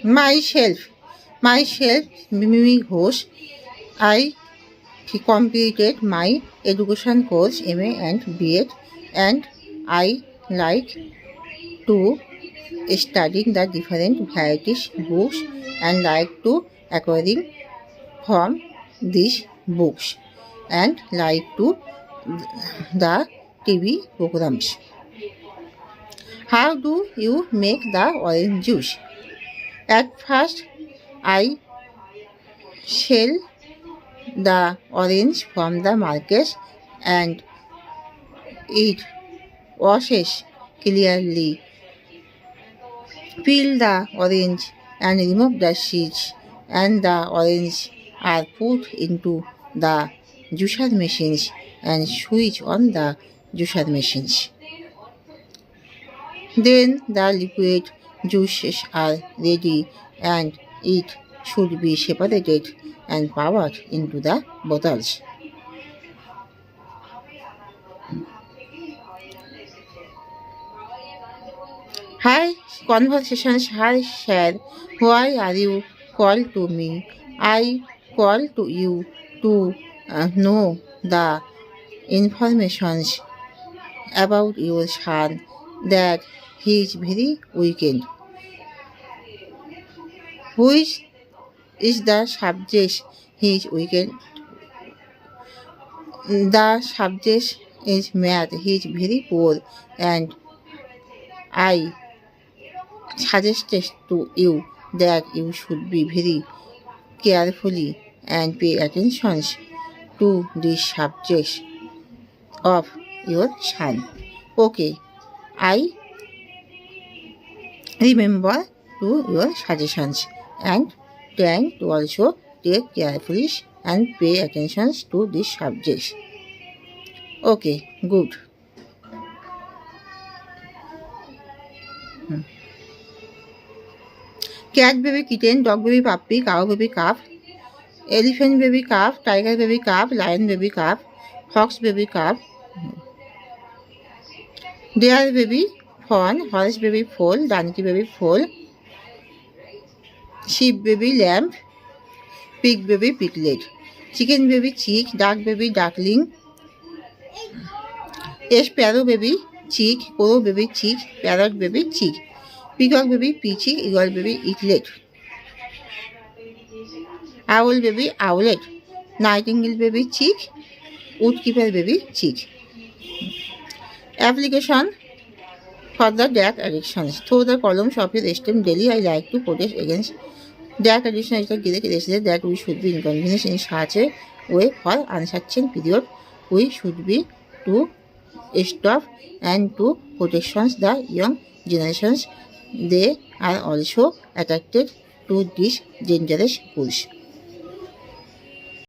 Myself, Mimi Ghosh. I completed my education course MA and BEd, and I like to studying the different varieties books and like to acquiring from these books and like to the TV programs. How do you make the orange juice? At first, I shell the orange from the market and it washes clearly. Peel the orange and remove the seeds, and the orange are put into the juicer machines and switch on the juicer machines. Then the liquid juices are ready and it should be separated and poured into the bottles. Hi, conversations. Hi, said, why are you called to me? I call to you to know the informations about your son that he is very weekend. Which is the subject he is weekend? The subject is math. He is very poor, and I suggested to you that you should be very carefully and pay attention to the subjects of your son. Okay, I remember to your suggestions and trying to also take carefully and pay attention to these subjects. Okay, good. Cat baby kitten, dog baby puppy, cow baby calf, elephant baby calf, tiger baby calf, lion baby calf, fox baby calf, deer baby fawn, horse baby foal, donkey baby foal, sheep baby lamb, pig baby piglet, chicken baby chick, duck baby duckling, sparrow baby chick, crow baby chick, parrot baby chick, peacock baby peachick, eagle baby eaglet, owl baby owlet, nightingale baby chick, woodkeeper baby chick. Application for the drug addictions. Through the columns of your esteem daily, I like to protest against drug addiction is the direct result that we should be inconvenienced in such a way for uncertain period. We should be to stop and to protect the young generations. They are also attracted to these dangerous goods.